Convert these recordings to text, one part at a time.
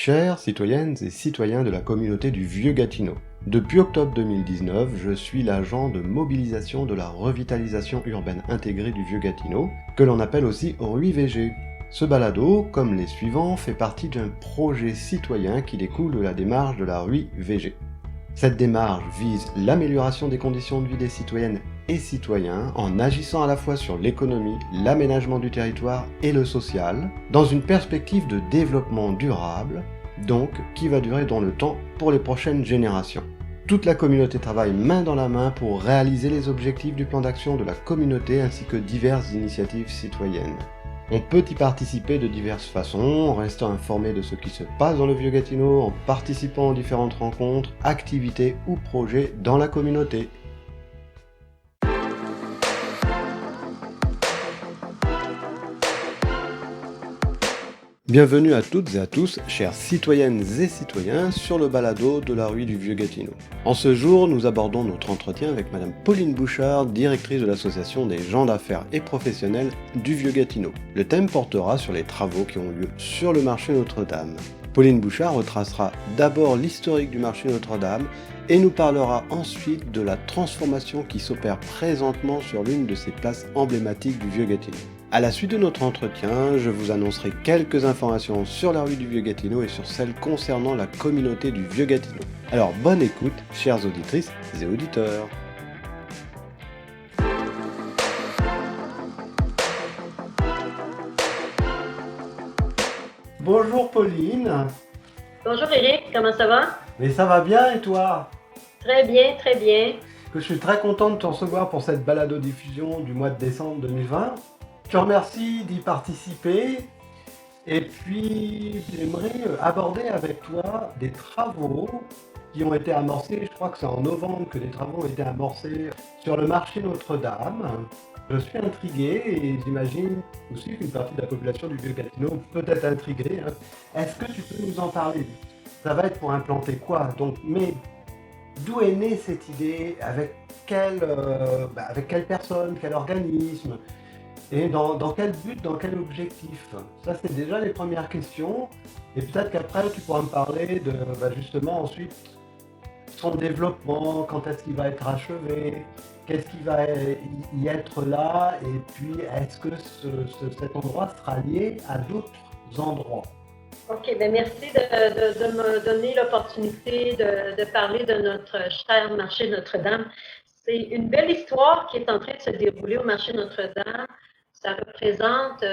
Chères citoyennes et citoyens de la communauté du Vieux-Gatineau, depuis octobre 2019, je suis l'agent de mobilisation de la revitalisation urbaine intégrée du Vieux-Gatineau, que l'on appelle aussi RUI-VG. Ce balado, comme les suivants, fait partie d'un projet citoyen qui découle de la démarche de la RUI-VG. Cette démarche vise l'amélioration des conditions de vie des citoyennes et citoyens en agissant à la fois sur l'économie, l'aménagement du territoire et le social, dans une perspective de développement durable, donc qui va durer dans le temps pour les prochaines générations. Toute la communauté travaille main dans la main pour réaliser les objectifs du plan d'action de la communauté ainsi que diverses initiatives citoyennes. On peut y participer de diverses façons, en restant informé de ce qui se passe dans le Vieux-Gatineau, en participant aux différentes rencontres, activités ou projets dans la communauté. Bienvenue à toutes et à tous, chères citoyennes et citoyens, sur le balado de la rue du Vieux-Gatineau. En ce jour, nous abordons notre entretien avec Madame Pauline Bouchard, directrice de l'association des gens d'affaires et professionnels du Vieux-Gatineau. Le thème portera sur les travaux qui ont lieu sur le marché Notre-Dame. Pauline Bouchard retracera d'abord l'historique du marché Notre-Dame et nous parlera ensuite de la transformation qui s'opère présentement sur l'une de ces places emblématiques du Vieux-Gatineau. À la suite de notre entretien, je vous annoncerai quelques informations sur la rue du Vieux-Gatineau et sur celles concernant la communauté du Vieux-Gatineau. Alors bonne écoute, chères auditrices et auditeurs. Bonjour Pauline. Bonjour Eric, comment ça va? Mais ça va bien et toi? Très bien, très bien. Je suis très content de te recevoir pour cette balado-diffusion du mois de décembre 2020. Je te remercie d'y participer et puis j'aimerais aborder avec toi des travaux qui ont été amorcés, je crois que c'est en novembre que les travaux ont été amorcés sur le marché Notre-Dame. Je suis intrigué et j'imagine aussi qu'une partie de la population du Vieux-Gatineau peut être intriguée. Est-ce que tu peux nous en parler? Ça va être pour implanter quoi? Mais d'où est née cette idée? Avec quelle personne, quel organisme? Et dans quel but, dans quel objectif? Ça, c'est déjà les premières questions. Et peut-être qu'après, tu pourras me parler de justement ensuite son développement, quand est-ce qu'il va être achevé, qu'est-ce qui va y être là, et puis est-ce que cet endroit sera lié à d'autres endroits? OK, bien merci de me donner l'opportunité de parler de notre cher marché Notre-Dame. C'est une belle histoire qui est en train de se dérouler au marché Notre-Dame. Ça représente,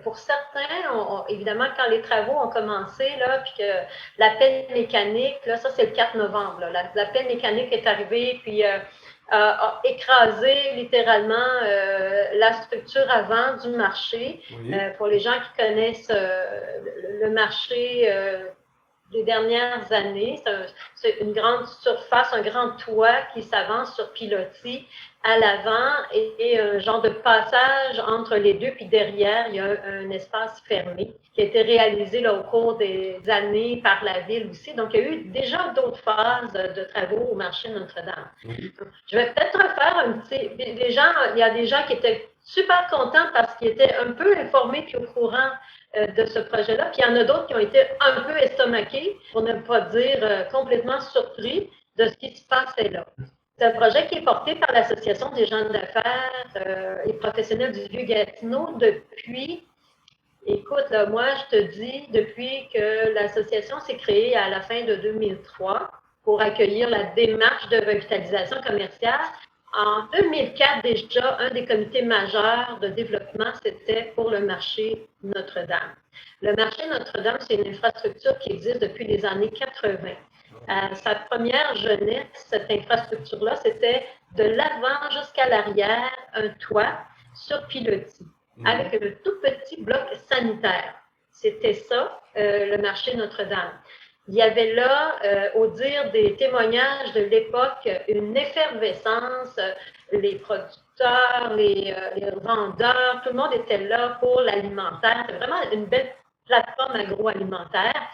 pour certains, évidemment, quand les travaux ont commencé, là, puis que la pelle mécanique, là, ça c'est le 4 novembre, là, la pelle mécanique est arrivée, puis a écrasé littéralement la structure avant du marché. Oui. Pour les gens qui connaissent le marché des dernières années, c'est une grande surface, un grand toit qui s'avance sur pilotis à l'avant et un genre de passage entre les deux, puis derrière, il y a un espace fermé qui a été réalisé là, au cours des années par la ville aussi. Donc, il y a eu déjà d'autres phases de travaux au marché Notre-Dame. Oui. Je vais peut-être refaire un petit... il y a des gens qui étaient super contents parce qu'ils étaient un peu informés puis au courant de ce projet-là. Puis il y en a d'autres qui ont été un peu estomaqués, pour ne pas dire complètement surpris de ce qui se passait là. C'est un projet qui est porté par l'Association des gens d'affaires et professionnels du Vieux-Gatineau depuis, écoute, là, moi je te dis, depuis que l'association s'est créée à la fin de 2003 pour accueillir la démarche de revitalisation commerciale. En 2004, déjà, un des comités majeurs de développement, c'était pour le marché Notre-Dame. Le marché Notre-Dame, c'est une infrastructure qui existe depuis les années 80. Sa première jeunesse, cette infrastructure-là, c'était de l'avant jusqu'à l'arrière, un toit sur pilotis, avec un tout petit bloc sanitaire. C'était ça, le marché Notre-Dame. Il y avait là, au dire des témoignages de l'époque, une effervescence. Les producteurs, les vendeurs, tout le monde était là pour l'alimentaire. C'est vraiment une belle plateforme agroalimentaire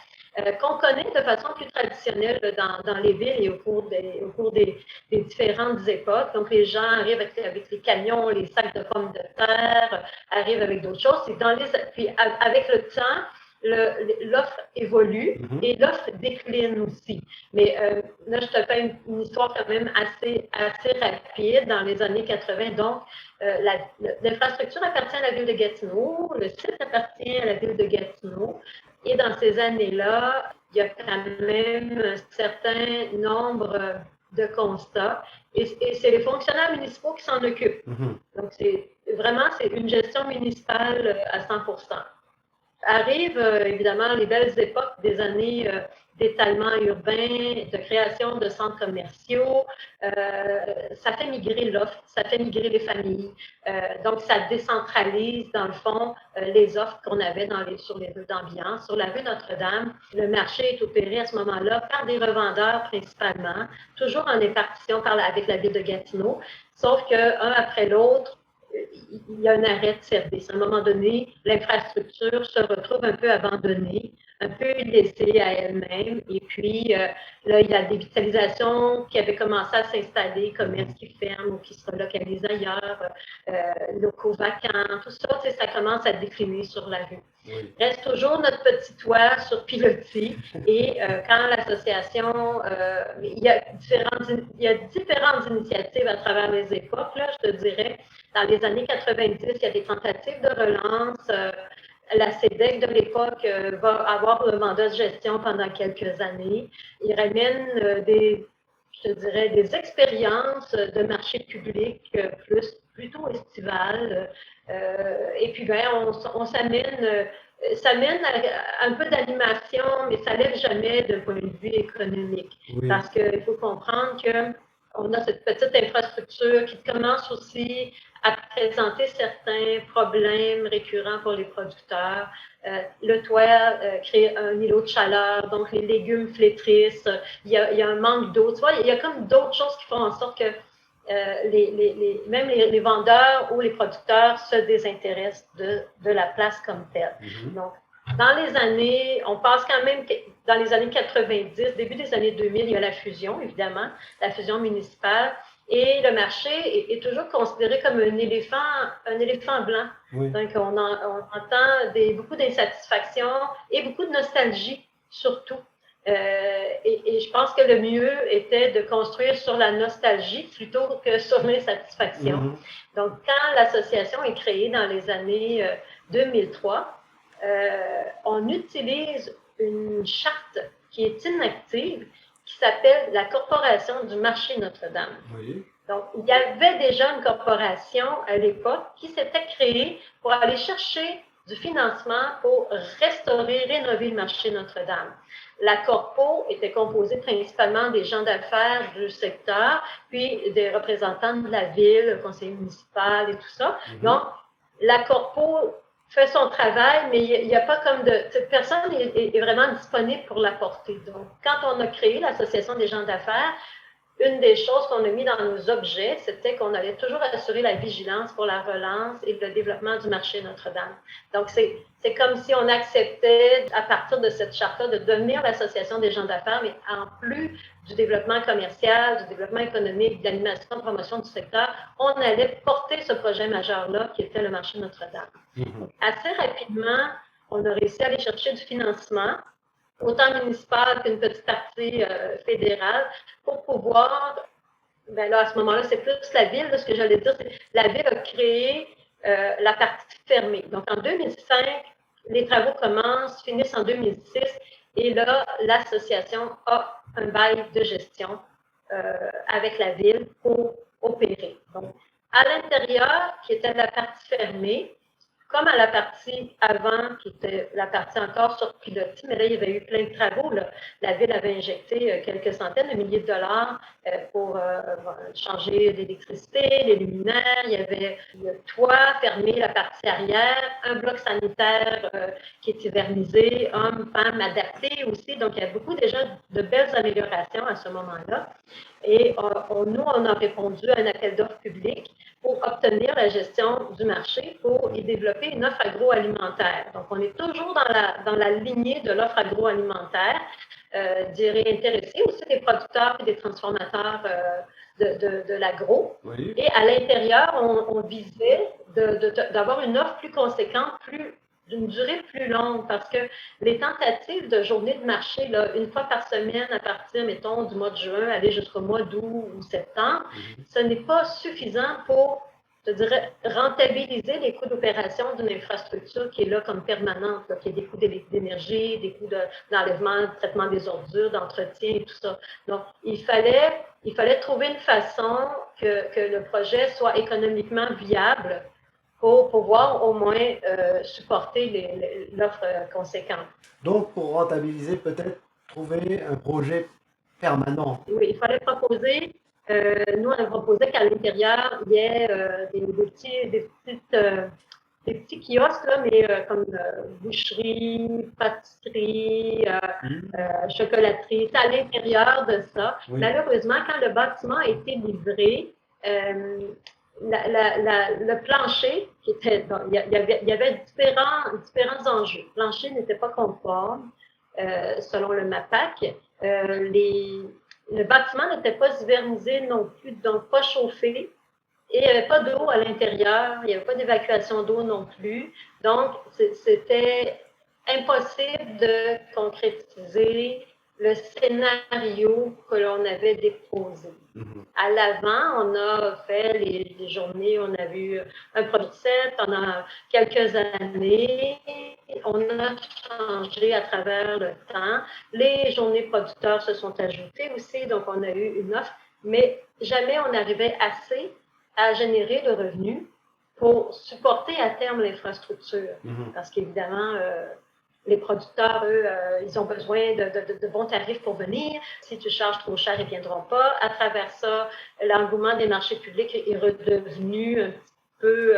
qu'on connaît de façon plus traditionnelle dans les villes et au cours des différentes époques. Donc, les gens arrivent avec les camions, les sacs de pommes de terre, arrivent avec d'autres choses. Puis, avec le temps, l'offre évolue et l'offre décline aussi. Mais là, je te fais une histoire quand même assez rapide dans les années 80. Donc, l'infrastructure appartient à la ville de Gatineau, le site appartient à la ville de Gatineau. Et dans ces années-là, il y a quand même un certain nombre de constats. Et c'est les fonctionnaires municipaux qui s'en occupent. Donc, c'est une gestion municipale à 100%. Arrivent évidemment les belles époques des années d'étalement urbain, de création de centres commerciaux. Ça fait migrer l'offre, ça fait migrer les familles. Donc, ça décentralise, dans le fond, les offres qu'on avait sur les rues d'ambiance. Sur la rue Notre-Dame, le marché est opéré à ce moment-là par des revendeurs principalement, toujours en répartition avec la ville de Gatineau, sauf qu'un après l'autre, il y a un arrêt de service. À un moment donné, l'infrastructure se retrouve un peu abandonnée, un peu laissée à elle-même. Et puis, là, il y a la dévitalisation qui avait commencé à s'installer, commerces qui ferment ou qui se relocalisent ailleurs, locaux vacants, tout ça, ça commence à décliner sur la rue. Oui. Reste toujours notre petit toit sur pilotis. Et quand l'association, il y a différentes initiatives à travers les époques, là, je te dirais. Dans les années 90, il y a des tentatives de relance. La CEDEC de l'époque va avoir le mandat de gestion pendant quelques années. Il ramène des expériences de marché public plutôt estivales. Et puis, on s'amène... Ça mène à un peu d'animation, mais ça ne lève jamais d'un point de vue économique. Oui. Parce qu'il faut comprendre qu'on a cette petite infrastructure qui commence aussi à présenter certains problèmes récurrents pour les producteurs. Le toit crée un îlot de chaleur, donc les légumes flétrissent, il y a un manque d'eau. Tu vois, il y a comme d'autres choses qui font en sorte que même les vendeurs ou les producteurs se désintéressent de la place comme telle. Donc, dans les années, on passe quand même dans les années 90, début des années 2000, il y a la fusion, évidemment, la fusion municipale. Et le marché est toujours considéré comme un éléphant blanc. Oui. Donc, on entend beaucoup d'insatisfaction et beaucoup de nostalgie, surtout. Et je pense que le mieux était de construire sur la nostalgie plutôt que sur l'insatisfaction. Donc, quand l'association est créée dans les années 2003, on utilise une charte qui est inactive, qui s'appelle la Corporation du marché Notre-Dame. Oui. Donc, il y avait déjà une corporation à l'époque qui s'était créée pour aller chercher du financement pour restaurer, rénover le marché Notre-Dame. La corpo était composée principalement des gens d'affaires du secteur, puis des représentants de la ville, le conseil municipal et tout ça. Donc, la corpo fait son travail, mais il n'y a pas comme personne est vraiment disponible pour l'apporter. Donc, quand on a créé l'Association des gens d'affaires, une des choses qu'on a mis dans nos objets, c'était qu'on allait toujours assurer la vigilance pour la relance et le développement du marché Notre-Dame. Donc, c'est comme si on acceptait, à partir de cette charte-là, de devenir l'Association des gens d'affaires, mais en plus du développement commercial, du développement économique, de l'animation, de promotion du secteur, on allait porter ce projet majeur-là qui était le marché Notre-Dame. Donc, assez rapidement, on a réussi à aller chercher du financement, autant municipal qu'une petite partie fédérale, pour pouvoir, là, à ce moment-là, c'est plus la ville, là, ce que j'allais dire, c'est la ville a créé la partie fermée. Donc, en 2005, les travaux commencent, finissent en 2006, et là, l'association a un bail de gestion avec la ville pour opérer. Donc, à l'intérieur, qui était la partie fermée, comme à la partie avant, qui était la partie encore sur pilotis, mais là, il y avait eu plein de travaux. Là. La ville avait injecté quelques centaines de milliers de dollars pour changer l'électricité, les luminaires. Il y avait le toit fermé, la partie arrière, un bloc sanitaire qui est hivernisé, hommes, femmes adaptés aussi. Donc, il y a beaucoup déjà de belles améliorations à ce moment-là. Et nous, on a répondu à un appel d'offres public pour obtenir la gestion du marché pour y développer une offre agroalimentaire. Donc, on est toujours dans la lignée de l'offre agroalimentaire, d'y réintéresser aussi des producteurs et des transformateurs de l'agro. Oui. Et à l'intérieur, on visait d'avoir une offre plus conséquente, plus d'une durée plus longue parce que les tentatives de journée de marché, là, une fois par semaine à partir, mettons, du mois de juin, aller jusqu'au mois d'août ou septembre, ce n'est pas suffisant pour, je dirais, rentabiliser les coûts d'opération d'une infrastructure qui est là comme permanente, là, qui a des coûts d'énergie, des coûts d'enlèvement, de traitement des ordures, d'entretien et tout ça. Donc, il fallait trouver une façon que le projet soit économiquement viable pour pouvoir au moins supporter l'offre conséquente. Donc, pour rentabiliser, peut-être trouver un projet permanent. Oui, il fallait proposer, nous, on a proposé qu'à l'intérieur, il y ait des petits kiosques, là, mais comme boucherie, pâtisserie, chocolaterie. C'est à l'intérieur de ça. Oui. Malheureusement, quand le bâtiment a été livré, le plancher, qui était, il y avait différents enjeux. Le plancher n'était pas conforme selon le MAPAC. Le bâtiment n'était pas hivernisé non plus, donc pas chauffé. Et il n'y avait pas d'eau à l'intérieur, il n'y avait pas d'évacuation d'eau non plus. Donc, c'était impossible de concrétiser le scénario que l'on avait déposé. À l'avant, on a fait les journées, on a vu un produit set pendant quelques années, on a changé à travers le temps. Les journées producteurs se sont ajoutées aussi, donc on a eu une offre, mais jamais on n'arrivait assez à générer de revenus pour supporter à terme l'infrastructure. Parce qu'évidemment, les producteurs, eux, ils ont besoin de bons tarifs pour venir. Si tu charges trop cher, ils ne viendront pas. À travers ça, l'engouement des marchés publics est redevenu un petit peu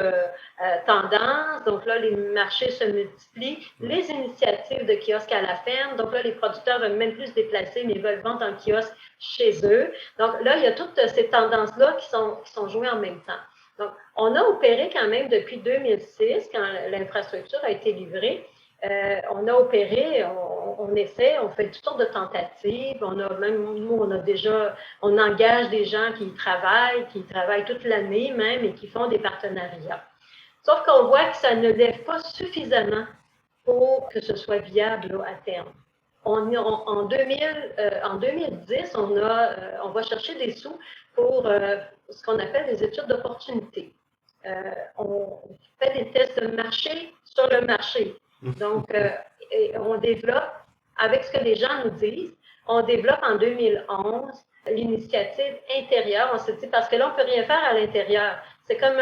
tendance. Donc là, les marchés se multiplient. Les initiatives de kiosques à la ferme. Donc là, les producteurs veulent même plus se déplacer, mais veulent vendre en kiosque chez eux. Donc là, il y a toutes ces tendances-là qui sont jouées en même temps. Donc, on a opéré quand même depuis 2006, quand l'infrastructure a été livrée. On a opéré, on essaie, on fait toutes sortes de tentatives. On engage des gens qui travaillent toute l'année même et qui font des partenariats. Sauf qu'on voit que ça ne lève pas suffisamment pour que ce soit viable là, à terme. En 2010, on va chercher des sous pour ce qu'on appelle des études d'opportunité. On fait des tests de marché sur le marché. Donc, on développe, avec ce que les gens nous disent, on développe en 2011 l'initiative intérieure. On se dit, parce que là, on ne peut rien faire à l'intérieur. C'est comme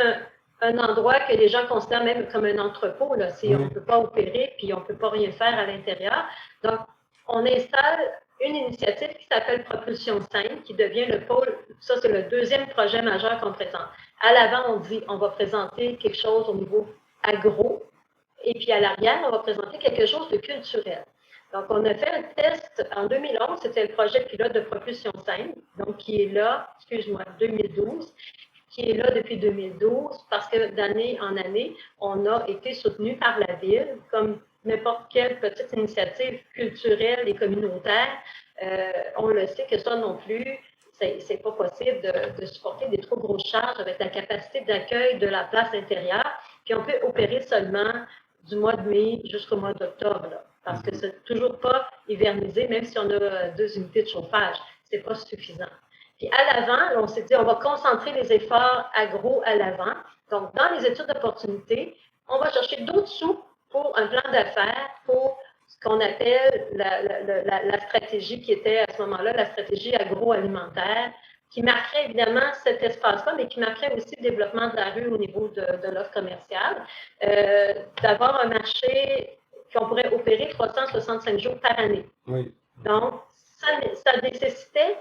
un endroit que les gens considèrent même comme un entrepôt. Là, si on ne peut pas opérer, puis on ne peut pas rien faire à l'intérieur. Donc, on installe une initiative qui s'appelle Propulsion 5, qui devient le pôle. Ça, c'est le deuxième projet majeur qu'on présente. À l'avant, on dit, on va présenter quelque chose au niveau agro. Et puis à l'arrière, on va présenter quelque chose de culturel. Donc, on a fait un test en 2011, c'était le projet pilote de Propulsion 5, donc qui est là, 2012, qui est là depuis 2012, parce que d'année en année, on a été soutenu par la ville, comme n'importe quelle petite initiative culturelle et communautaire. On le sait que ça non plus, c'est pas possible de supporter des trop grosses charges avec la capacité d'accueil de la place intérieure, puis on peut opérer seulement du mois de mai jusqu'au mois d'octobre, parce que c'est toujours pas hivernisé, même si on a 2 unités de chauffage, c'est pas suffisant. Puis à l'avant, on s'est dit, on va concentrer les efforts agro à l'avant. Donc, dans les études d'opportunité, on va chercher d'autres sous pour un plan d'affaires, pour ce qu'on appelle la stratégie qui était à ce moment-là, la stratégie agroalimentaire, qui marquerait évidemment cet espace-là, mais qui marquerait aussi le développement de la rue au niveau de l'offre commerciale, d'avoir un marché qu'on pourrait opérer 365 jours par année. Oui. Donc, ça nécessitait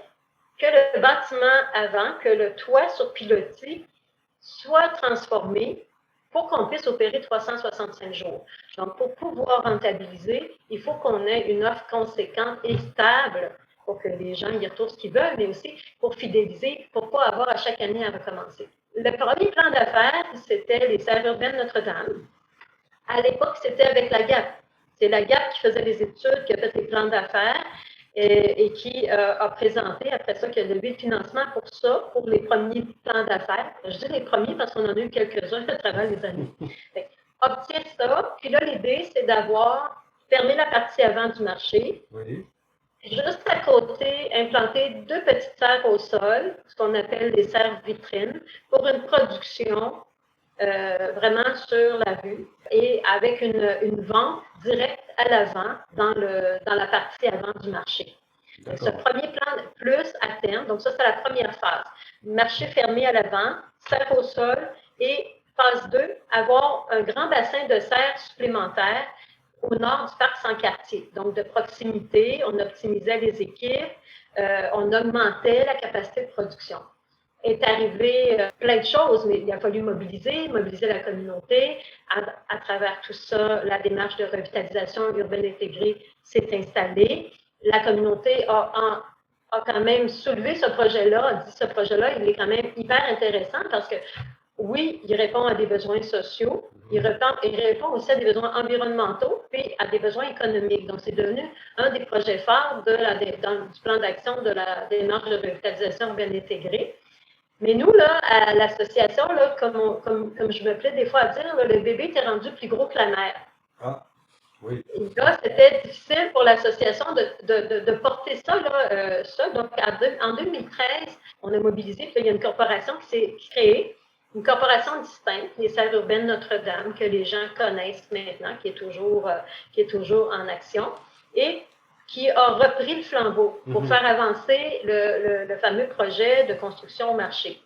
que le bâtiment avant, que le toit sur pilotis soit transformé pour qu'on puisse opérer 365 jours. Donc, pour pouvoir rentabiliser, il faut qu'on ait une offre conséquente et stable pour que les gens y retrouvent ce qu'ils veulent, mais aussi pour fidéliser, pour ne pas avoir à chaque année à recommencer. Le premier plan d'affaires, c'était les serres urbaines Notre-Dame. À l'époque, c'était avec la GAP. C'est la GAP qui faisait les études, qui a fait les plans d'affaires et qui a présenté, après ça, qui a levé le financement pour ça, pour les premiers plans d'affaires. Je dis les premiers parce qu'on en a eu quelques-uns à travers les années. obtient ça. Puis là, l'idée, c'est d'avoir fermé la partie avant du marché. Oui. Juste à côté, implanter 2 petites serres au sol, ce qu'on appelle des serres vitrines, pour une production vraiment sur la rue et avec une vente directe à l'avant dans la partie avant du marché. Ce premier plan plus à terme, donc ça c'est la première phase. Marché fermé à l'avant, serre au sol et phase 2, avoir un grand bassin de serre supplémentaire au nord du parc Sans-Cartier. Donc de proximité, on optimisait les équipes, on augmentait la capacité de production. Est arrivé plein de choses, mais il a fallu mobiliser la communauté. À travers tout ça, la démarche de revitalisation urbaine intégrée s'est installée. La communauté a quand même soulevé ce projet-là, a dit ce projet-là, il est quand même hyper intéressant parce que oui, il répond à des besoins sociaux, il répond aussi à des besoins environnementaux, puis à des besoins économiques. Donc, c'est devenu un des projets phares du plan d'action de la démarche de revitalisation urbaine intégrée. Mais nous, là, à l'association, là, comme je me plais des fois à dire, là, le bébé était rendu plus gros que la mère. Ah, oui. Et là, c'était difficile pour l'association de porter ça. Donc, en 2013, on a mobilisé, puis il y a une corporation qui s'est créée, une corporation distincte, les Serres urbaines Notre-Dame, que les gens connaissent maintenant, qui est toujours en action. Et qui a repris le flambeau pour faire avancer le fameux projet de construction au marché.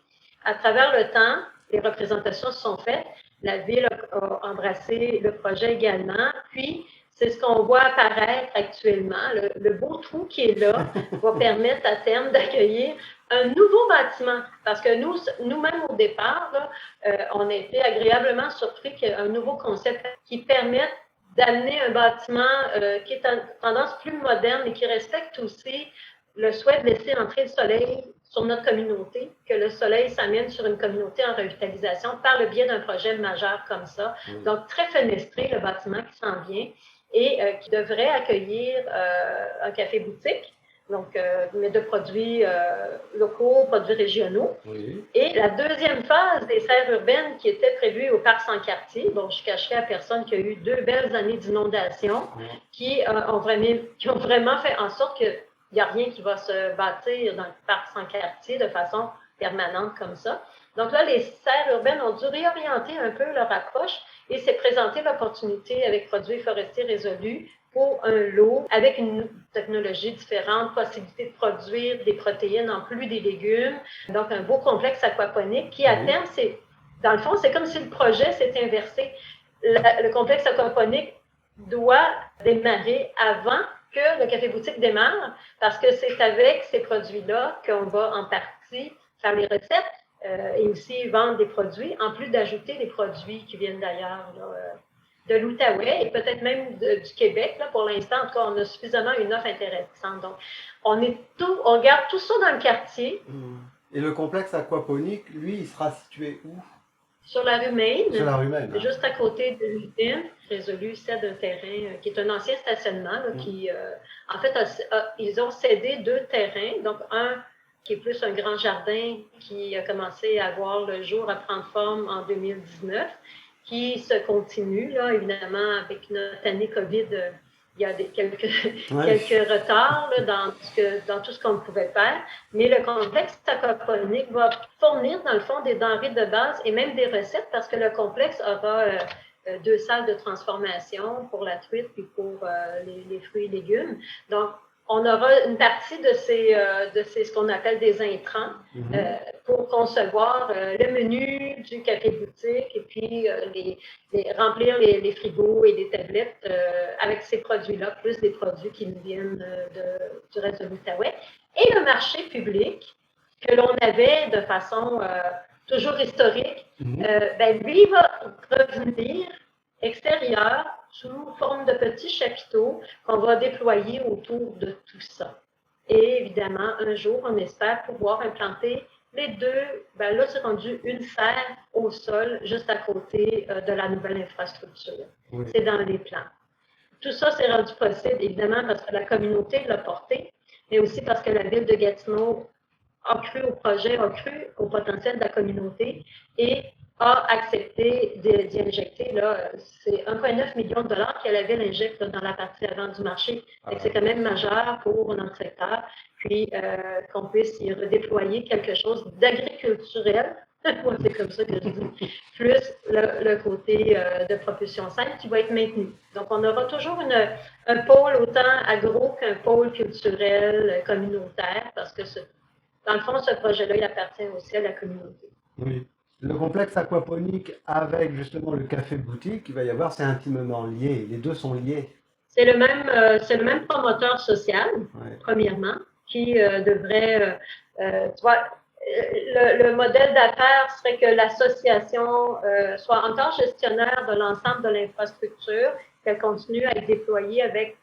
À travers le temps, les représentations se sont faites, la ville a embrassé le projet également, puis c'est ce qu'on voit apparaître actuellement. Le beau trou qui est là va permettre à terme d'accueillir un nouveau bâtiment, parce que nous-mêmes au départ, là, on a été agréablement surpris qu'il y ait un nouveau concept qui permette d'amener un bâtiment qui est en tendance plus moderne et qui respecte aussi le souhait de laisser entrer le soleil sur notre communauté, que le soleil s'amène sur une communauté en revitalisation par le biais d'un projet majeur comme ça. Donc, très fenestré, le bâtiment qui s'en vient et qui devrait accueillir un café-boutique, donc, mais de produits locaux, produits régionaux. Oui. Et la deuxième phase des serres urbaines qui était prévue au parc Sans-Cartier, bon, je cacherai à personne qu'il y a eu 2 belles années d'inondation qui ont vraiment fait en sorte qu'il n'y a rien qui va se bâtir dans le parc Sans-Cartier de façon permanente comme ça. Donc là, les serres urbaines ont dû réorienter un peu leur approche et s'est présenté l'opportunité avec Produits forestiers résolus pour un lot avec une technologie différente, possibilité de produire des protéines en plus des légumes. Donc, un beau complexe aquaponique qui, à terme, dans le fond, c'est comme si le projet s'était inversé. Le complexe aquaponique doit démarrer avant que le café-boutique démarre parce que c'est avec ces produits-là qu'on va en partie faire les recettes et aussi vendre des produits, en plus d'ajouter des produits qui viennent d'ailleurs, de l'Outaouais et peut-être même du Québec. Là, pour l'instant, en tout cas, on a suffisamment une offre intéressante. Donc, on garde tout ça dans le quartier. Et le complexe aquaponique, lui, il sera situé où? Sur la rue Maine. Sur la rue Maine. Juste à côté de l'usine. Résolu cède un terrain qui est un ancien stationnement là, qui, en fait, ils ont cédé 2 terrains. Donc, un qui est plus un grand jardin qui a commencé à voir le jour, à prendre forme en 2019, qui se continue, là, évidemment, avec notre année COVID, il y a quelques retards là, dans tout ce qu'on pouvait faire, mais le complexe aquaponique va fournir, dans le fond, des denrées de base et même des recettes parce que le complexe aura 2 salles de transformation pour la truite et pour les fruits et légumes. Donc, on aura une partie de ce qu'on appelle des intrants pour concevoir le menu du café-boutique et puis remplir les frigos et les tablettes avec ces produits-là, plus des produits qui nous viennent du reste de l'Outaouais. Et le marché public que l'on avait de façon toujours historique, lui va revenir extérieur sous forme de petits chapiteaux qu'on va déployer autour de tout ça. Et évidemment, un jour, on espère pouvoir implanter les 2, là, c'est rendu une serre au sol juste à côté de la nouvelle infrastructure. Oui. C'est dans les plans. Tout ça, c'est rendu possible, évidemment, parce que la communauté l'a porté, mais aussi parce que la ville de Gatineau a cru au projet, a cru au potentiel de la communauté et a accepté d'y injecter, là, c'est 1,9 million de dollars que la ville injecte là, dans la partie avant du marché. C'est quand même majeur pour notre secteur. Puis qu'on puisse y redéployer quelque chose d'agriculturel. Moi, c'est comme ça que je dis. Plus le côté de propulsion simple qui va être maintenu. Donc, on aura toujours un pôle autant agro qu'un pôle culturel communautaire parce que dans le fond, ce projet-là, il appartient aussi à la communauté. Oui. Le complexe aquaponique avec justement le café boutique, il va y avoir, c'est intimement lié. Les deux sont liés. C'est le même promoteur social, premièrement, qui devrait, tu vois, le modèle d'affaires serait que l'association soit encore gestionnaire de l'ensemble de l'infrastructure, qu'elle continue à être déployée avec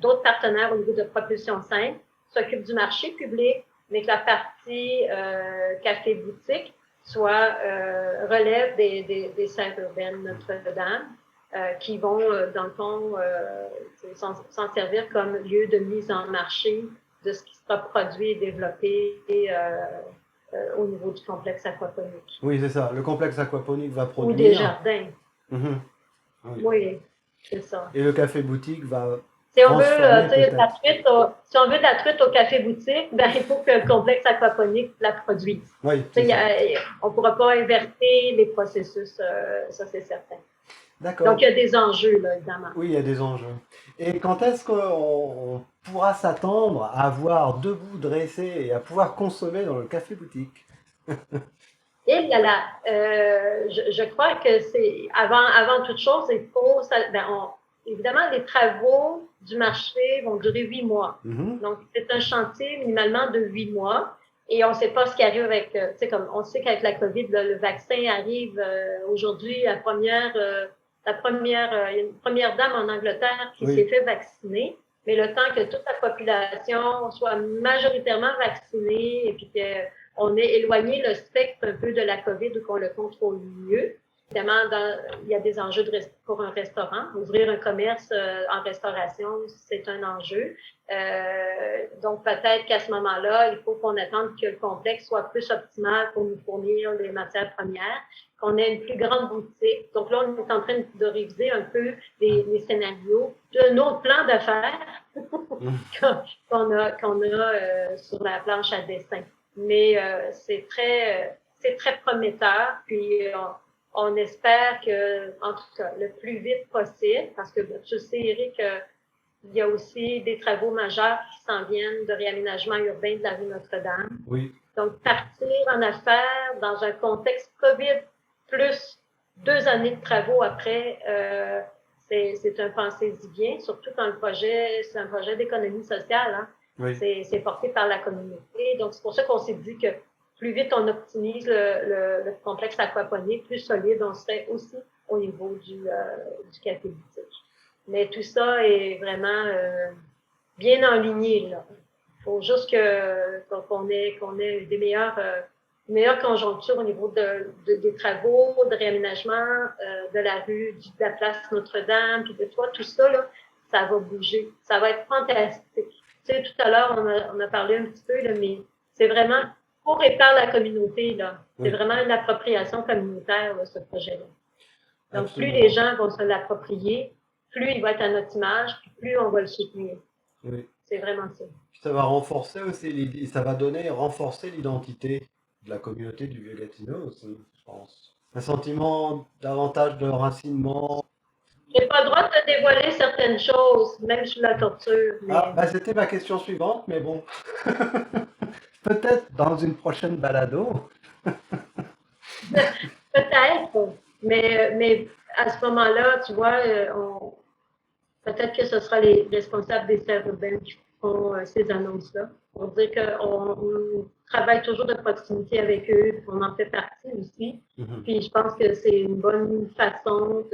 d'autres partenaires au niveau de propulsion simple, s'occupe du marché public, mais que la partie café-boutique soit relève des serres urbaines Notre-Dame, qui vont, dans le fond, s'en servir comme lieu de mise en marché de ce qui sera produit et développé au niveau du complexe aquaponique. Oui, c'est ça. Le complexe aquaponique va produire. Ou des jardins. Oui, oui c'est ça. Et le café boutique va. Si on, veut, si on veut de la truite au café boutique, ben, il faut que le complexe aquaponique la produise. Oui, on ne pourra pas inverser les processus, ça c'est certain. D'accord. Donc il y a des enjeux, là, évidemment. Oui, il y a des enjeux. Et quand est-ce qu'on pourra s'attendre à avoir debout dressé et à pouvoir consommer dans le café boutique? Et là, je crois que c'est avant toute chose, il faut évidemment, les travaux du marché vont durer 8 mois. Donc, c'est un chantier minimalement de 8 mois. Et on ne sait pas ce qui arrive avec, tu sais, comme on sait qu'avec la COVID, le vaccin arrive aujourd'hui. Il y a une première dame en Angleterre qui s'est fait vacciner. Mais le temps que toute la population soit majoritairement vaccinée et puis qu'on ait éloigné le spectre un peu de la COVID ou qu'on le contrôle mieux, évidemment, il y a des enjeux pour un restaurant. Ouvrir un commerce en restauration, c'est un enjeu. Donc, peut-être qu'à ce moment-là, il faut qu'on attende que le complexe soit plus optimal pour nous fournir les matières premières, qu'on ait une plus grande boutique. Donc là, on est en train de réviser un peu les scénarios d'un autre plan d'affaires qu'on a sur la planche à dessin. Mais c'est très prometteur. Puis, on espère que, en tout cas, le plus vite possible, parce que je sais, Eric, il y a aussi des travaux majeurs qui s'en viennent de réaménagement urbain de la rue Notre-Dame. Oui. Donc, partir en affaires dans un contexte COVID plus 2 années de travaux après, c'est un pensée-y bien, surtout quand c'est un projet d'économie sociale. Hein. Oui. C'est porté par la communauté. Donc, c'est pour ça qu'on s'est dit que plus vite on optimise le complexe aquaponique, plus solide on serait aussi au niveau du café boutique. Mais tout ça est vraiment bien enligné, là. Il faut juste qu'on ait des meilleures conjonctures au niveau des travaux, de réaménagement de la rue, de la place Notre-Dame, puis de tout ça, là, ça va bouger. Ça va être fantastique. Tu sais, tout à l'heure, on a parlé un petit peu, là, mais c'est vraiment pour et par la communauté, là. C'est vraiment une appropriation communautaire, là, ce projet-là. Donc, plus les gens vont se l'approprier, plus il va être à notre image, puis plus on va le soutenir. Oui. C'est vraiment ça. Ça va renforcer aussi, ça va renforcer l'identité de la communauté du Vieux-Gatineau aussi, je pense. Un sentiment davantage de racinement. J'ai pas le droit de te dévoiler certaines choses, même sous la torture. Mais... c'était ma question suivante, mais bon. Peut-être dans une prochaine balado. Peut-être, mais à ce moment-là, tu vois, peut-être que ce sera les responsables des serres urbaines qui font ces annonces-là. Pour dire qu'on travaille toujours de proximité avec eux, on en fait partie aussi. Puis je pense que c'est une bonne façon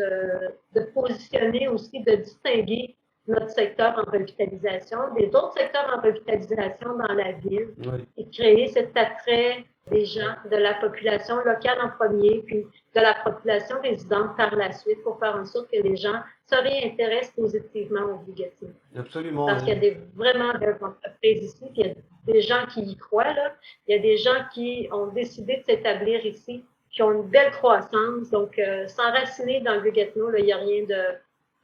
de positionner aussi, de distinguer notre secteur en revitalisation des autres secteurs en revitalisation dans la ville et créer cet attrait des gens, de la population locale en premier, puis de la population résidente par la suite pour faire en sorte que les gens se réintéressent positivement au Vieux-Gatineau. Absolument. Parce qu'il y a vraiment des entreprises ici, puis il y a des gens qui y croient, là. Il y a des gens qui ont décidé de s'établir ici qui ont une belle croissance. Donc, s'enraciner dans le Vieux-Gatineau, il n'y a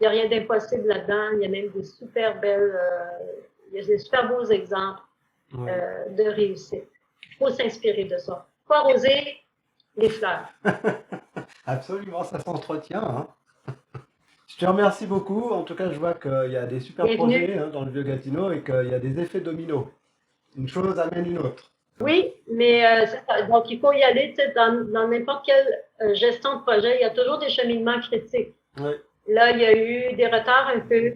rien d'impossible là-dedans. Il y a même des super belles, il y a des super beaux exemples de réussite. Il faut s'inspirer de ça. Il faut arroser les fleurs. Absolument, ça s'entretient. Hein. Je te remercie beaucoup. En tout cas, je vois qu'il y a des super projets dans le Vieux-Gatineau et qu'il y a des effets dominos. Une chose amène une autre. Oui, mais donc il faut y aller dans n'importe quelle gestion de projet. Il y a toujours des cheminements critiques. Oui. Là, il y a eu des retards un peu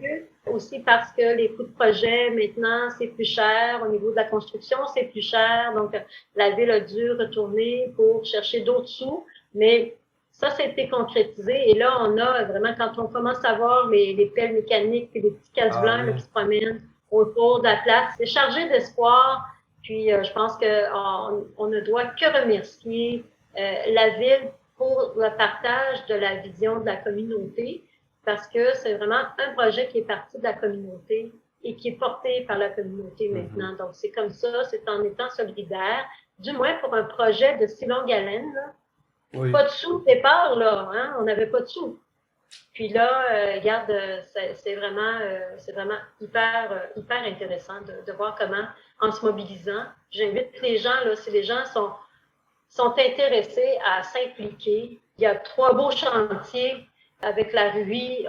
aussi parce que les coûts de projet, maintenant, c'est plus cher. Au niveau de la construction, c'est plus cher. Donc, la ville a dû retourner pour chercher d'autres sous. Mais ça a été concrétisé. Et là, on a vraiment, quand on commence à voir les pelles mécaniques et les petits casse-blancs qui se promènent autour de la place, c'est chargé d'espoir. Puis, je pense qu'on ne doit que remercier la ville pour le partage de la vision de la communauté, parce que c'est vraiment un projet qui est parti de la communauté et qui est porté par la communauté maintenant. Donc, c'est comme ça, c'est en étant solidaire, du moins pour un projet de si longue haleine. Là. Oui. Pas de sous au départ, là, hein? On n'avait pas de sous. Puis là, regarde, c'est vraiment hyper intéressant de voir comment, en se mobilisant, j'invite les gens, là, si les gens sont intéressés à s'impliquer, il y a 3 beaux chantiers avec la RUI,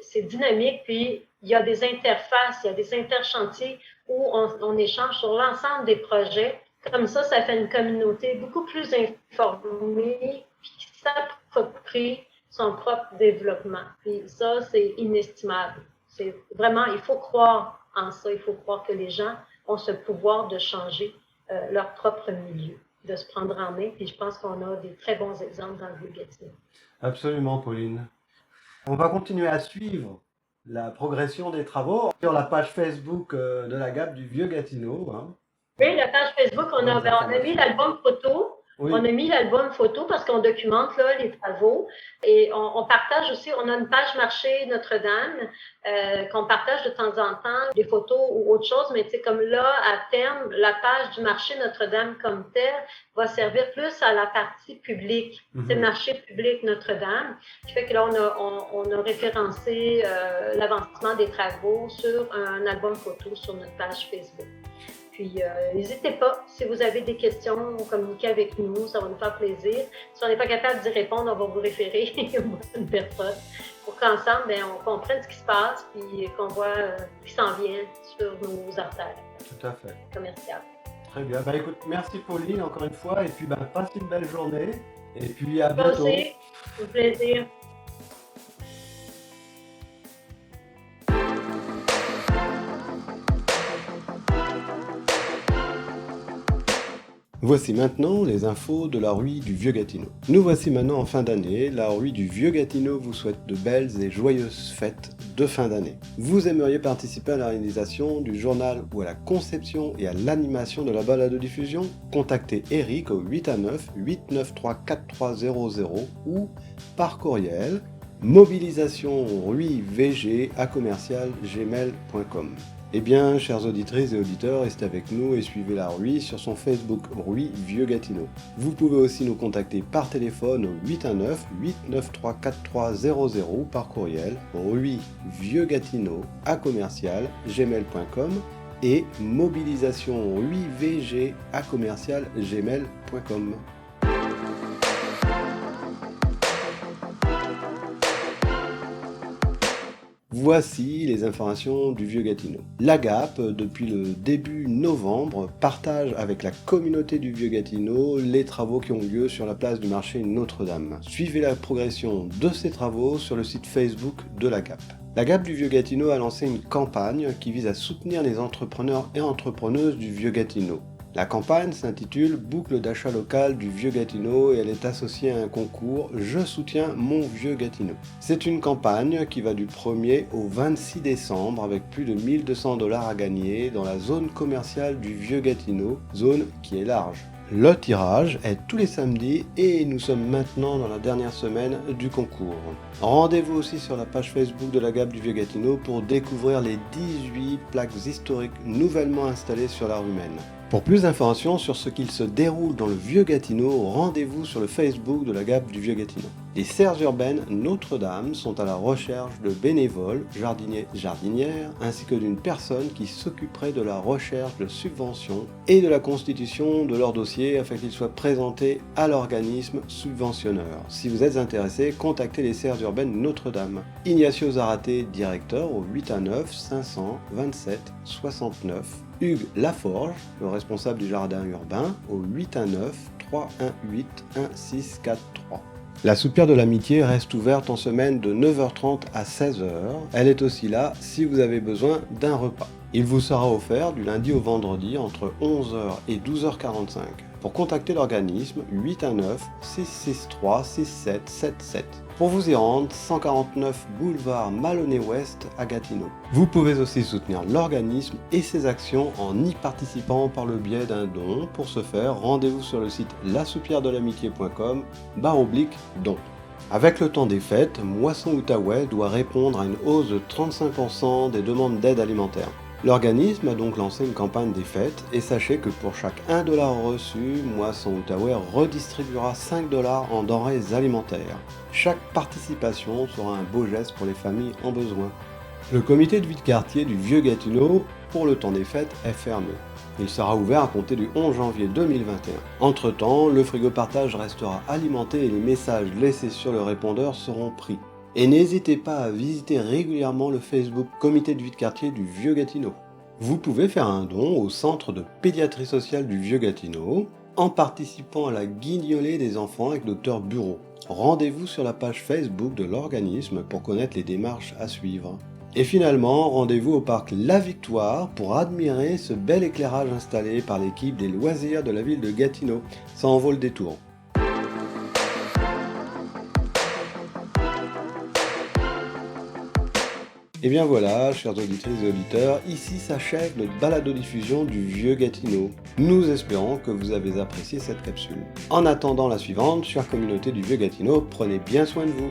c'est dynamique, puis il y a des interfaces, il y a des interchantiers où on échange sur l'ensemble des projets. Comme ça fait une communauté beaucoup plus informée, puis qui s'approprie son propre développement. Puis ça, c'est inestimable. C'est vraiment, il faut croire en ça, il faut croire que les gens ont ce pouvoir de changer leur propre milieu, de se prendre en main. Puis je pense qu'on a des très bons exemples dans le Vieux-Gatineau. Absolument, Pauline. On va continuer à suivre la progression des travaux sur la page Facebook de la GAP du Vieux-Gatineau. Hein. Oui, la page Facebook, on a mis l'album photo. Oui. On a mis l'album photo parce qu'on documente là, les travaux et on partage aussi, on a une page marché Notre-Dame qu'on partage de temps en temps, des photos ou autre chose, mais tu sais, comme là, à terme, la page du marché Notre-Dame comme telle va servir plus à la partie publique, c'est le marché public Notre-Dame, qui fait que là, on a référencé l'avancement des travaux sur un album photo sur notre page Facebook. Puis, n'hésitez pas, si vous avez des questions, communiquez avec nous, ça va nous faire plaisir. Si on n'est pas capable d'y répondre, on va vous référer à une personne pour qu'ensemble, on comprenne ce qui se passe puis qu'on voit ce qui s'en vient sur nos artères. Tout à fait. Commerciales. Très bien. Écoute, merci Pauline encore une fois et puis passe une belle journée et puis à bientôt. Merci, c'est un plaisir. Voici maintenant les infos de la RUI du Vieux-Gatineau. Nous voici maintenant en fin d'année. La RUI du Vieux-Gatineau vous souhaite de belles et joyeuses fêtes de fin d'année. Vous aimeriez participer à la réalisation du journal ou à la conception et à l'animation de la balado-diffusion? Contactez Eric au 819 893 4300 ou par courriel mobilisation-ruivg@gmail.com. Eh bien, chères auditrices et auditeurs, restez avec nous et suivez la RUI sur son Facebook RUI Vieux-Gatineau. Vous pouvez aussi nous contacter par téléphone au 819 893 4300 ou par courriel ruivieux-gatineau@gmail.com et mobilisation-ruivg@gmail.com. Voici les informations du Vieux-Gatineau. La GAP, depuis le début novembre, partage avec la communauté du Vieux-Gatineau les travaux qui ont lieu sur la place du marché Notre-Dame. Suivez la progression de ces travaux sur le site Facebook de la GAP. La GAP du Vieux-Gatineau a lancé une campagne qui vise à soutenir les entrepreneurs et entrepreneuses du Vieux-Gatineau. La campagne s'intitule « Boucle d'achat local du Vieux-Gatineau » et elle est associée à un concours « Je soutiens mon Vieux-Gatineau ». C'est une campagne qui va du 1er au 26 décembre avec plus de 1 200 $ à gagner dans la zone commerciale du Vieux-Gatineau, zone qui est large. Le tirage est tous les samedis et nous sommes maintenant dans la dernière semaine du concours. Rendez-vous aussi sur la page Facebook de la GAP du Vieux-Gatineau pour découvrir les 18 plaques historiques nouvellement installées sur la rue Maine. Pour plus d'informations sur ce qu'il se déroule dans le Vieux-Gatineau, rendez-vous sur le Facebook de la GAP du Vieux-Gatineau. Les serres urbaines Notre-Dame sont à la recherche de bénévoles, jardiniers, jardinières, ainsi que d'une personne qui s'occuperait de la recherche de subventions et de la constitution de leur dossier afin qu'ils soient présentés à l'organisme subventionneur. Si vous êtes intéressé, contactez les serres urbaines Notre-Dame. Ignacio Zaraté, directeur, au 819 527 69. Hugues Laforge, le responsable du jardin urbain, au 819 318 1643. La soupière de l'amitié reste ouverte en semaine de 9h30 à 16h. Elle est aussi là si vous avez besoin d'un repas. Il vous sera offert du lundi au vendredi entre 11h et 12h45. Pour contacter l'organisme, 819 663 6777. Pour vous y rendre, 149 boulevard Maloney-Ouest à Gatineau. Vous pouvez aussi soutenir l'organisme et ses actions en y participant par le biais d'un don. Pour ce faire, rendez-vous sur le site lasoupièredelamitié.com/don. Avec le temps des fêtes, Moisson Outaouais doit répondre à une hausse de 35% des demandes d'aide alimentaire. L'organisme a donc lancé une campagne des fêtes et sachez que pour chaque 1 $ reçu, Moisson Outaouais redistribuera 5 $ en denrées alimentaires. Chaque participation sera un beau geste pour les familles en besoin. Le comité de vie de quartier du Vieux-Gatineau, pour le temps des fêtes, est fermé. Il sera ouvert à compter du 11 janvier 2021. Entre-temps, le frigo partage restera alimenté et les messages laissés sur le répondeur seront pris. Et n'hésitez pas à visiter régulièrement le Facebook Comité de vie de quartier du Vieux-Gatineau. Vous pouvez faire un don au Centre de pédiatrie sociale du Vieux-Gatineau en participant à la guignolée des enfants avec Dr Bureau. Rendez-vous sur la page Facebook de l'organisme pour connaître les démarches à suivre. Et finalement, rendez-vous au parc La Victoire pour admirer ce bel éclairage installé par l'équipe des loisirs de la ville de Gatineau. Ça en vaut le détour. Et bien voilà, chers auditrices et auditeurs, ici s'achève notre balado-diffusion du Vieux-Gatineau. Nous espérons que vous avez apprécié cette capsule. En attendant la suivante, chère communauté du Vieux-Gatineau, prenez bien soin de vous.